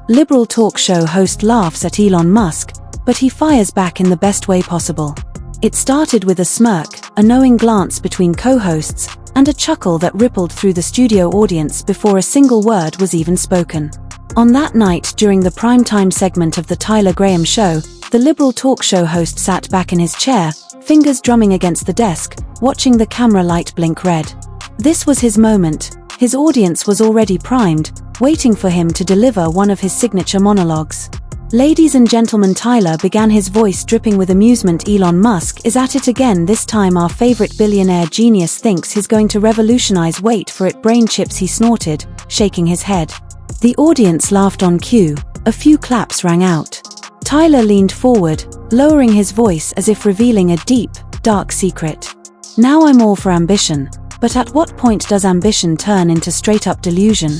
Liberal talk show host laughs at Elon Musk, but he fires back in the best way possible. It started with a smirk, a knowing glance between co-hosts, and a chuckle that rippled through the studio audience before a single word was even spoken. On that night, during the primetime segment of The Tyler Graham Show, the liberal talk show host sat back in his chair, fingers drumming against the desk, watching the camera light blink red. This was his moment. His audience was already primed, waiting for him to deliver one of his signature monologues. "Ladies and gentlemen," Tyler began, his voice dripping with amusement, "Elon Musk is at it again. This time our favorite billionaire genius thinks he's going to revolutionize, wait for it, brain chips," he snorted, shaking his head. The audience laughed on cue. A few claps rang out. Tyler leaned forward, lowering his voice as if revealing a deep, dark secret. "Now I'm all for ambition, but at what point does ambition turn into straight-up delusion?"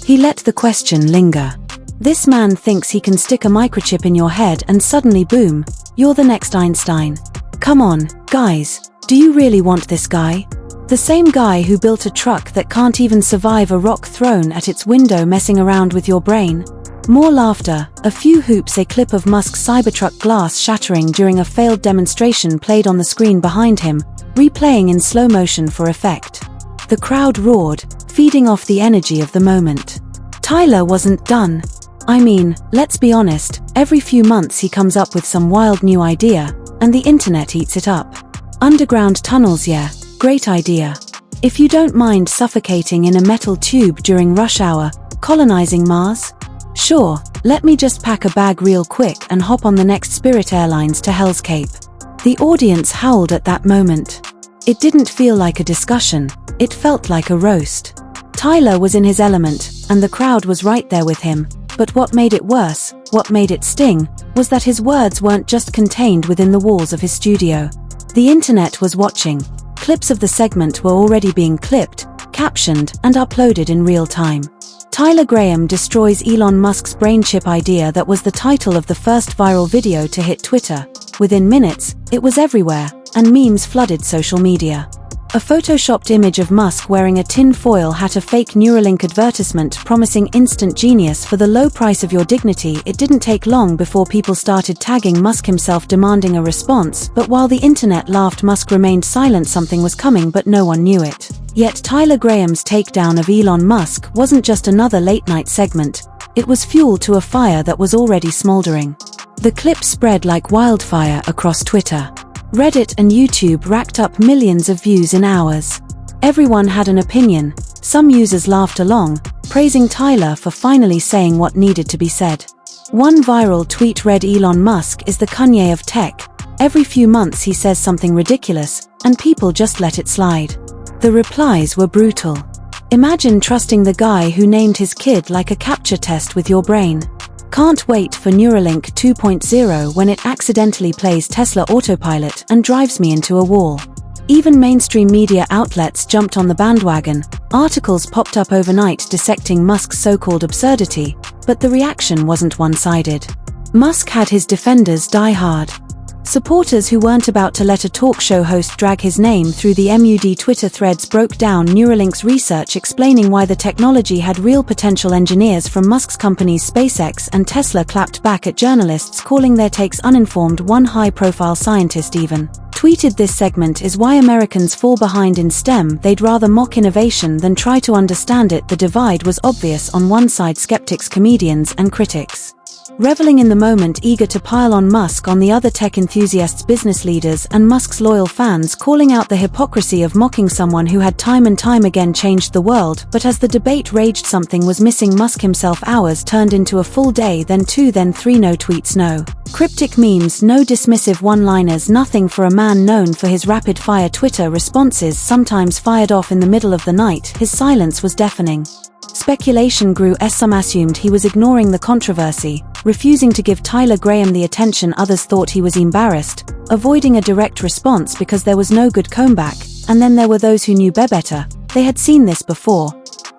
He let the question linger. "This man thinks he can stick a microchip in your head and suddenly boom, you're the next Einstein. Come on, guys, do you really want this guy? The same guy who built a truck that can't even survive a rock thrown at its window, messing around with your brain?" More laughter, a few hoops. A clip of Musk's Cybertruck glass shattering during a failed demonstration played on the screen behind him, replaying in slow motion for effect. The crowd roared, feeding off the energy of the moment. Tyler wasn't done. I mean, let's be honest, every few months he comes up with some wild new idea, and the internet eats it up. Underground tunnels, yeah, great idea. If you don't mind suffocating in a metal tube during rush hour, colonizing Mars? Sure, let me just pack a bag real quick and hop on the next Spirit Airlines to Hell's Cape. The audience howled at that moment. It didn't feel like a discussion, it felt like a roast. Tyler was in his element, and the crowd was right there with him, but what made it worse, what made it sting, was that his words weren't just contained within the walls of his studio. The internet was watching. Clips of the segment were already being clipped, captioned, and uploaded in real time. Tyler Graham destroys Elon Musk's brain chip idea. That was the title of the first viral video to hit Twitter. Within minutes, it was everywhere, and memes flooded social media. A photoshopped image of Musk wearing a tin-foil hat, a fake Neuralink advertisement promising instant genius for the low price of your dignity. It didn't take long before people started tagging Musk himself, demanding a response, but while the internet laughed, Musk remained silent. Something was coming, but no one knew it. Yet Tyler Graham's takedown of Elon Musk wasn't just another late-night segment, it was fuel to a fire that was already smoldering. The clip spread like wildfire across Twitter. Reddit and YouTube racked up millions of views in hours. Everyone had an opinion. Some users laughed along, praising Tyler for finally saying what needed to be said. One viral tweet read, "Elon Musk is the Kanye of tech. Every few months he says something ridiculous, and people just let it slide." The replies were brutal. Imagine trusting the guy who named his kid like a captcha test with your brain. Can't wait for Neuralink 2.0 when it accidentally plays Tesla Autopilot and drives me into a wall. Even mainstream media outlets jumped on the bandwagon. Articles popped up overnight dissecting Musk's so-called absurdity, but the reaction wasn't one-sided. Musk had his defenders die hard. Supporters who weren't about to let a talk show host drag his name through the MUD Twitter threads broke down Neuralink's research, explaining why the technology had real potential. Engineers from Musk's companies SpaceX and Tesla clapped back at journalists, calling their takes uninformed. One high-profile scientist even tweeted, "This segment is why Americans fall behind in STEM. They'd rather mock innovation than try to understand it." The divide was obvious. On one side, skeptics, comedians, and critics reveling in the moment, eager to pile on Musk. On the other, tech enthusiasts, business leaders, and Musk's loyal fans calling out the hypocrisy of mocking someone who had time and time again changed the world. But as the debate raged, something was missing. Musk himself. Hours turned into a full day, then 2, then 3. No tweets, no cryptic memes, no dismissive one-liners, nothing for a man known for his rapid-fire Twitter responses, sometimes fired off in the middle of the night. His silence was deafening. Speculation grew as some assumed he was ignoring the controversy, refusing to give Tyler Graham the attention. Others thought he was embarrassed, avoiding a direct response because there was no good comeback. And then there were those who knew better. They had seen this before.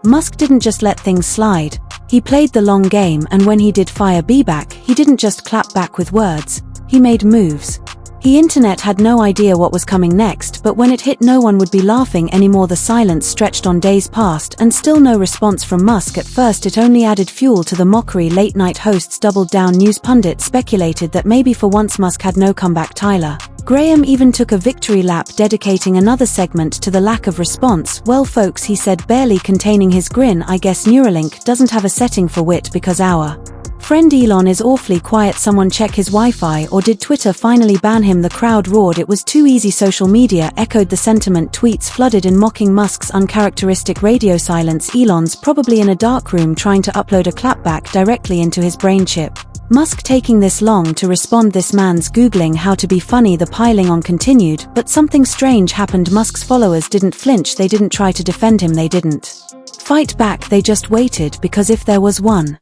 Musk didn't just let things slide. He played the long game, and when he did fire back, he didn't just clap back with words. He made moves. The internet had no idea what was coming next, but when it hit, no one would be laughing anymore. The silence stretched on days past, and still no response from Musk. At first it only added fuel to the mockery. Late-night hosts doubled down. News pundits speculated that maybe for once Musk had no comeback. Tyler Graham even took a victory lap, dedicating another segment to the lack of response. "Well folks," he said, barely containing his grin, "I guess Neuralink doesn't have a setting for wit because our friend Elon is awfully quiet. Someone check his Wi-Fi, or did Twitter finally ban him?" The crowd roared. It was too easy. Social media echoed the sentiment. Tweets flooded in mocking Musk's uncharacteristic radio silence. "Elon's probably in a dark room trying to upload a clapback directly into his brain chip. Musk taking this long to respond. This man's Googling how to be funny." The piling on continued, but something strange happened. Musk's followers didn't flinch. They didn't try to defend him. They didn't fight back. They just waited, because if there was one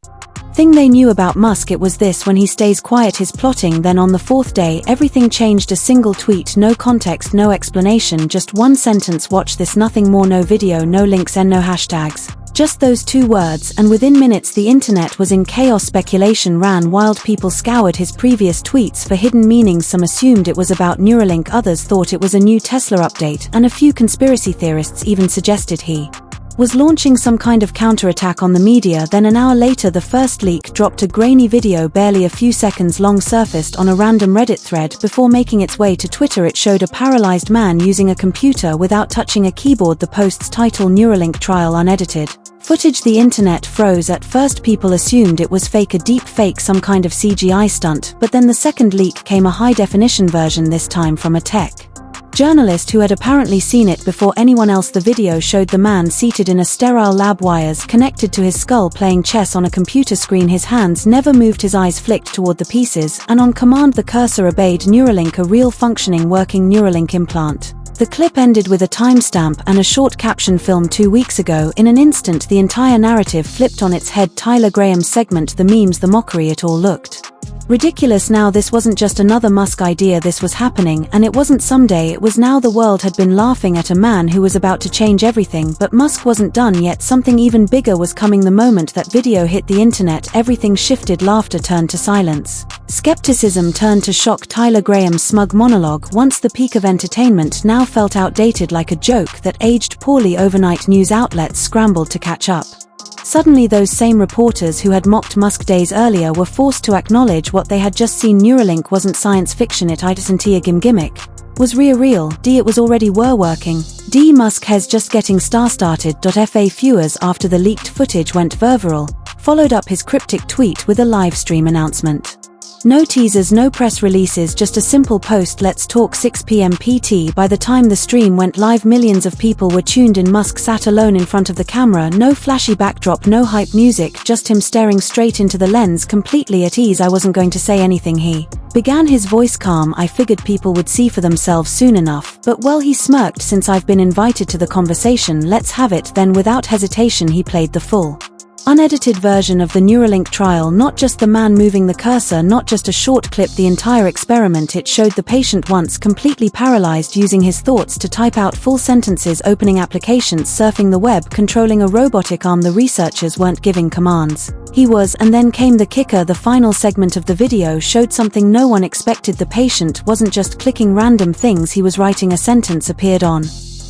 thing they knew about Musk, it was this: when he stays quiet, he's plotting. Then on the fourth day, everything changed. A single tweet, no context, no explanation, just one sentence: "Watch this." Nothing more, no video, no links, and no hashtags. Just those two words, and within minutes the internet was in chaos. Speculation ran wild. People scoured his previous tweets for hidden meanings. Some assumed it was about Neuralink, others thought it was a new Tesla update, and a few conspiracy theorists even suggested he was launching some kind of counterattack on the media. Then an hour later the first leak dropped. A grainy video barely a few seconds long surfaced on a random Reddit thread before making its way to Twitter. It showed a paralyzed man using a computer without touching a keyboard. The post's title: Neuralink Trial Unedited Footage. The internet froze. At first people assumed it was fake, a deep fake, some kind of CGI stunt, but then the second leak came, a high-definition version, this time from a tech journalist who had apparently seen it before anyone else. The video showed the man seated in a sterile lab, wires connected to his skull, playing chess on a computer screen. His hands never moved, his eyes flicked toward the pieces, and on command the cursor obeyed. Neuralink, a real functioning working Neuralink implant. The clip ended with a timestamp and a short caption: filmed 2 weeks ago. In an instant the entire narrative flipped on its head. Tyler Graham's segment, the memes, the mockery, it all looked ridiculous now. This wasn't just another Musk idea, this was happening, and it wasn't someday, it was now. The world had been laughing at a man who was about to change everything, but Musk wasn't done yet. Something even bigger was coming. The moment that video hit the internet, everything shifted. Laughter turned to silence. Skepticism turned to shock. Tyler Graham's smug monologue, once the peak of entertainment, now felt outdated, like a joke that aged poorly. Overnight news outlets scrambled to catch up. Suddenly those same reporters who had mocked Musk days earlier were forced to acknowledge what they had just seen. Neuralink wasn't science fiction, it isn't a gimmick. Was real. It was already working. Musk has just getting started. FA viewers after the leaked footage went viral, followed up his cryptic tweet with a live stream announcement. No teasers, no press releases, just a simple post: "Let's talk 6 p.m. PT." By the time the stream went live, millions of people were tuned in. Musk sat alone in front of the camera, no flashy backdrop, no hype music, just him staring straight into the lens, completely at ease. "I wasn't going to say anything," he began, his voice calm. "I figured people would see for themselves soon enough, but well," he smirked, "since I've been invited to the conversation, let's have it." Then without hesitation he played the full unedited version of the Neuralink trial, not just the man moving the cursor, not just a short clip, the entire experiment. It showed the patient, once completely paralyzed, using his thoughts to type out full sentences, opening applications, surfing the web, controlling a robotic arm. The researchers weren't giving commands, he was. And then came the kicker. The final segment of the video showed something no one expected. The patient wasn't just clicking random things, he was writing. A sentence appeared on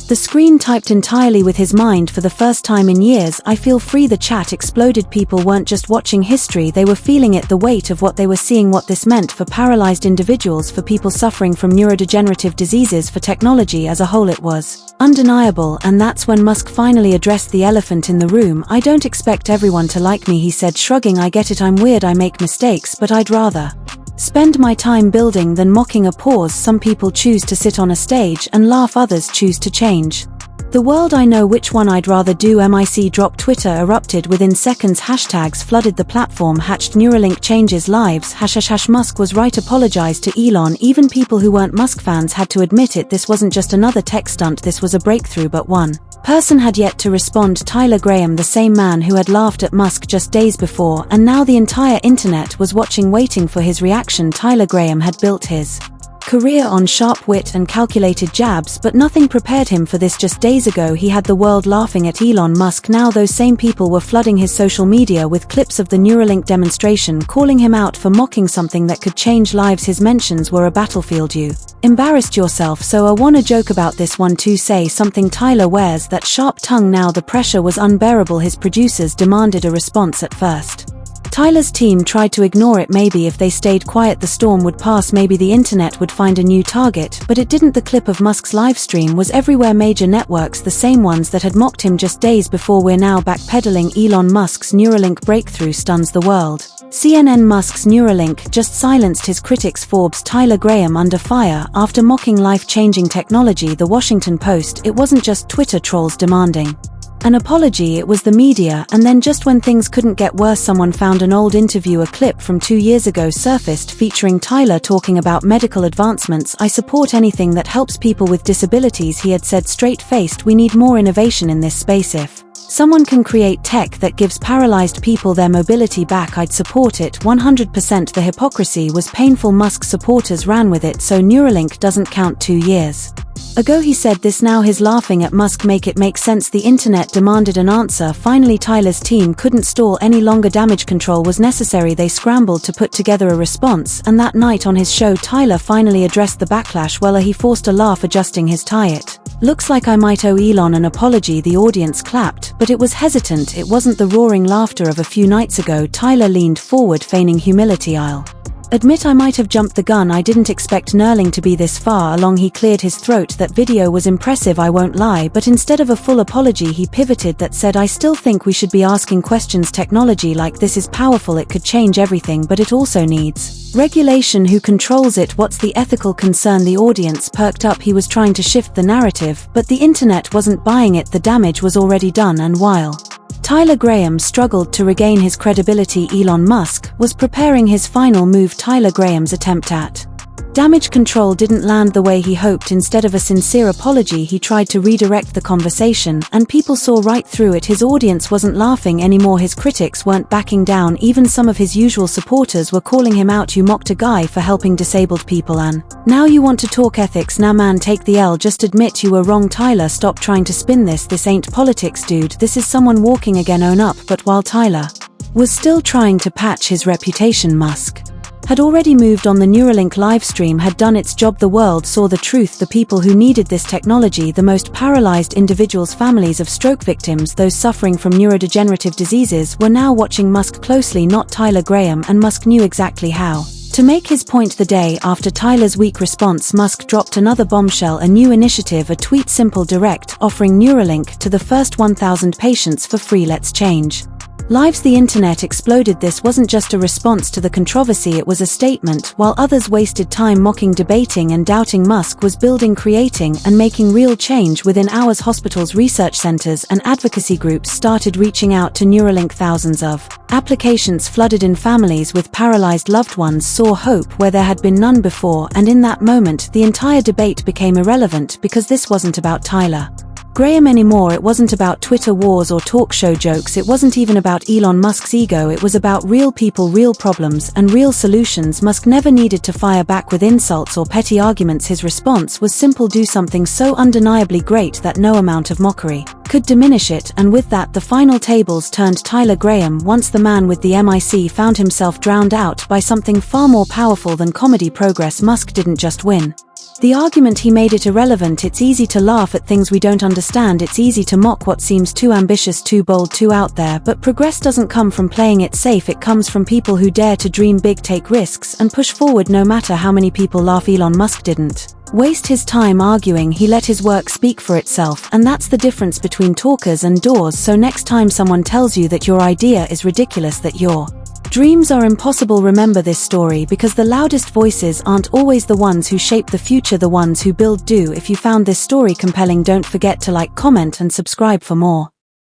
the screen, typed entirely with his mind for the first time in years. "I feel free." The chat exploded. People weren't just watching history, they were feeling it, the weight of what they were seeing, what this meant for paralyzed individuals, for people suffering from neurodegenerative diseases, for technology as a whole. It was undeniable. And that's when Musk finally addressed the elephant in the room. "I don't expect everyone to like me," he said, shrugging. "I get it, I'm weird, I make mistakes, but I'd rather spend my time building than mocking." A pause. "Some people choose to sit on a stage and laugh, others choose to change the world. I know which one I'd rather do." Mic drop. Twitter erupted within seconds. Hashtags flooded the platform. Hatched Neuralink changes lives. # Musk was right. Apologize to Elon. Even people who weren't Musk fans had to admit it. This wasn't just another tech stunt, this was a breakthrough. But one person had yet to respond: Tyler Graham, the same man who had laughed at Musk just days before, and now the entire internet was watching, waiting for his reaction. Tyler Graham had built his career on sharp wit and calculated jabs, but nothing prepared him for this. Just days ago he had the world laughing at Elon Musk. Now those same people were flooding his social media with clips of the Neuralink demonstration, calling him out for mocking something that could change lives. His mentions were a battlefield. You embarrassed yourself, so I wanna joke about this one too. Say something. Tyler wears that sharp tongue now. The pressure was unbearable. His producers demanded a response. At first Tyler's team tried to ignore it. Maybe if they stayed quiet the storm would pass, maybe the internet would find a new target, but it didn't. The clip of Musk's livestream was everywhere. Major networks, the same ones that had mocked him just days before, we're now backpedaling. Elon Musk's Neuralink breakthrough stuns the world. CNN. Musk's Neuralink just silenced his critics. Forbes. Tyler Graham under fire after mocking life-changing technology. The Washington Post. It wasn't just Twitter trolls demanding an apology, it was the media. And then just when things couldn't get worse, someone found an old interview. A clip from 2 years ago surfaced featuring Tyler talking about medical advancements. I support anything that helps people with disabilities, he had said straight-faced. We need more innovation in this space. If someone can create tech that gives paralyzed people their mobility back, I'd support it 100%. The hypocrisy was painful. Musk supporters ran with it. So Neuralink doesn't count. 2 years ago he said this. Now he's laughing at Musk. Make it make sense. The internet demanded an answer. Finally Tyler's team couldn't stall any longer. Damage control was necessary. They scrambled to put together a response, and that night on his show Tyler finally addressed the backlash. Well, he forced a laugh adjusting his tie. It looks like I might owe Elon an apology. The audience clapped, but it was hesitant. It wasn't the roaring laughter of a few nights ago. Tyler leaned forward, feigning humility. I'll admit I might have jumped the gun. I didn't expect Neuralink to be this far along. He cleared his throat. That video was impressive, I won't lie, but instead of a full apology he pivoted. That said, I still think we should be asking questions. Technology like this is powerful. It could change everything, but it also needs regulation. Who controls it? What's the ethical concern? The audience perked up. He was trying to shift the narrative, but the internet wasn't buying it. The damage was already done, and while Tyler Graham struggled to regain his credibility, Elon Musk was preparing his final move. Tyler Graham's attempt at damage control didn't land the way he hoped. Instead of a sincere apology, he tried to redirect the conversation, and people saw right through it. His audience wasn't laughing anymore. His critics weren't backing down. Even some of his usual supporters were calling him out. You mocked a guy for helping disabled people, and now you want to talk ethics? Nah man, take the L. Just admit you were wrong. Tyler, stop trying to spin this. This ain't politics, dude. This is someone walking again. Own up. But while Tyler was still trying to patch his reputation, Musk had already moved on. The Neuralink livestream had done its job. The world saw the truth. The people who needed this technology, the most paralyzed individuals, families of stroke victims, those suffering from neurodegenerative diseases, were now watching Musk closely, not Tyler Graham, and Musk knew exactly how to make his point. The day after Tyler's weak response, Musk dropped another bombshell, a new initiative, a tweet, simple, direct, offering Neuralink to the first 1,000 patients for free. Let's change lives. The internet exploded. This wasn't just a response to the controversy, it was a statement. While others wasted time mocking, debating, and doubting, Musk was building, creating, and making real change. Within hours, hospitals, research centers, and advocacy groups started reaching out to Neuralink. Thousands of applications flooded in. Families with paralyzed loved ones saw hope where there had been none before, and in that moment, the entire debate became irrelevant, because this wasn't about Tyler Graham anymore. It wasn't about Twitter wars or talk show jokes. It wasn't even about Elon Musk's ego. It was about real people, real problems, and real solutions. Musk never needed to fire back with insults or petty arguments. His response was simple: do something so undeniably great that no amount of mockery could diminish it. And with that, the final tables turned. Tyler Graham, once the man with the MIC, found himself drowned out by something far more powerful than comedy. Progress. Musk didn't just win the argument, he made it irrelevant. It's easy to laugh at things we don't understand. It's easy to mock what seems too ambitious, too bold, too out there. But progress doesn't come from playing it safe. It comes from people who dare to dream big, take risks, and push forward no matter how many people laugh. Elon Musk didn't waste his time arguing. He let his work speak for itself, and that's the difference between talkers and doers. So next time someone tells you that your idea is ridiculous, that your dreams are impossible, remember this story, because the loudest voices aren't always the ones who shape the future, the ones who build do. If you found this story compelling, don't forget to like, comment, and subscribe for more.